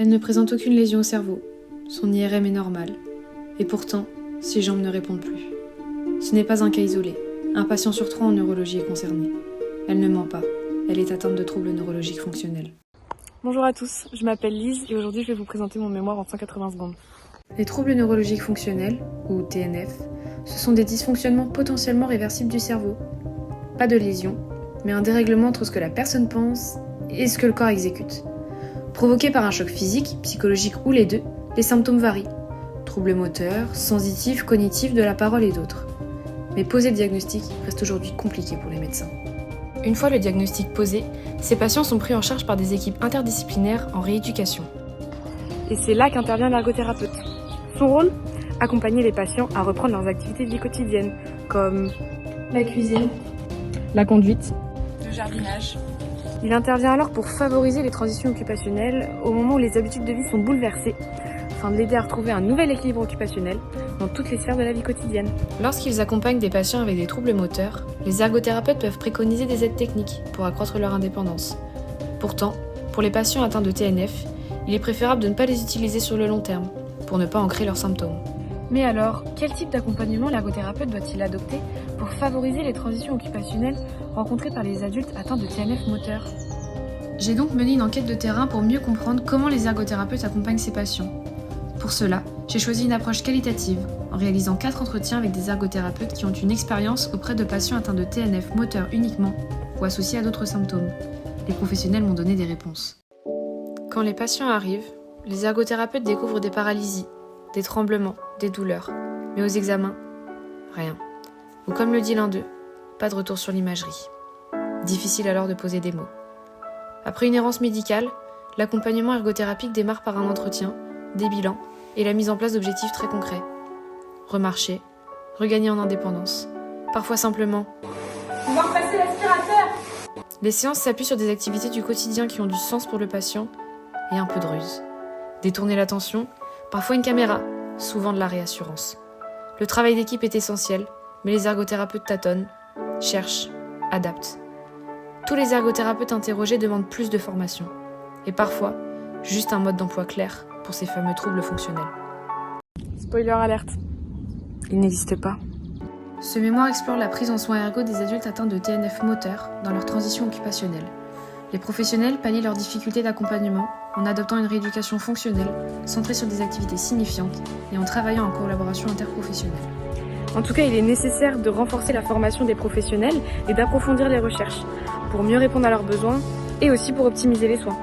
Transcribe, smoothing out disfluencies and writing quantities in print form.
Elle ne présente aucune lésion au cerveau. Son IRM est normal. Et pourtant, ses jambes ne répondent plus. Ce n'est pas un cas isolé. Un patient sur 3 en neurologie est concerné. Elle ne ment pas. Elle est atteinte de troubles neurologiques fonctionnels. Bonjour à tous, je m'appelle Lise et aujourd'hui je vais vous présenter mon mémoire en 180 secondes. Les troubles neurologiques fonctionnels, ou TNF, ce sont des dysfonctionnements potentiellement réversibles du cerveau. Pas de lésion, mais un dérèglement entre ce que la personne pense et ce que le corps exécute. Provoqués par un choc physique, psychologique ou les deux, les symptômes varient. Troubles moteurs, sensitifs, cognitifs, de la parole et d'autres. Mais poser le diagnostic reste aujourd'hui compliqué pour les médecins. Une fois le diagnostic posé, ces patients sont pris en charge par des équipes interdisciplinaires en rééducation. Et c'est là qu'intervient l'ergothérapeute. Son rôle ? Accompagner les patients à reprendre leurs activités de vie quotidienne, comme La cuisine, la conduite. le jardinage. Il intervient alors pour favoriser les transitions occupationnelles au moment où les habitudes de vie sont bouleversées, afin de l'aider à retrouver un nouvel équilibre occupationnel dans toutes les sphères de la vie quotidienne. Lorsqu'ils accompagnent des patients avec des troubles moteurs, les ergothérapeutes peuvent préconiser des aides techniques pour accroître leur indépendance. Pourtant, pour les patients atteints de TNF, il est préférable de ne pas les utiliser sur le long terme, pour ne pas ancrer leurs symptômes. Mais alors, quel type d'accompagnement l'ergothérapeute doit-il adopter pour favoriser les transitions occupationnelles rencontrées par les adultes atteints de TNF moteur ? J'ai donc mené une enquête de terrain pour mieux comprendre comment les ergothérapeutes accompagnent ces patients. Pour cela, j'ai choisi une approche qualitative, en réalisant 4 entretiens avec des ergothérapeutes qui ont une expérience auprès de patients atteints de TNF moteur uniquement ou associés à d'autres symptômes. Les professionnels m'ont donné des réponses. Quand les patients arrivent, les ergothérapeutes découvrent des paralysies, des tremblements, des douleurs. Mais aux examens, rien. Ou comme le dit l'un d'eux, pas de retour sur l'imagerie. Difficile alors de poser des mots. Après une errance médicale, l'accompagnement ergothérapique démarre par un entretien, des bilans et la mise en place d'objectifs très concrets. Remarcher, regagner en indépendance. Parfois simplement Pouvoir passer l'aspirateur. Les séances s'appuient sur des activités du quotidien qui ont du sens pour le patient et un peu de ruse. Détourner l'attention, parfois une caméra, souvent de la réassurance. Le travail d'équipe est essentiel, mais les ergothérapeutes tâtonnent, cherchent, adaptent. Tous les ergothérapeutes interrogés demandent plus de formation. Et parfois, juste un mode d'emploi clair pour ces fameux troubles fonctionnels. Spoiler alerte. Il n'existe pas. Ce mémoire explore la prise en soins ergo des adultes atteints de TNF moteur dans leur transition occupationnelle. Les professionnels pallient leurs difficultés d'accompagnement en adoptant une rééducation fonctionnelle, centrée sur des activités signifiantes et en travaillant en collaboration interprofessionnelle. En tout cas, il est nécessaire de renforcer la formation des professionnels et d'approfondir les recherches pour mieux répondre à leurs besoins et aussi pour optimiser les soins.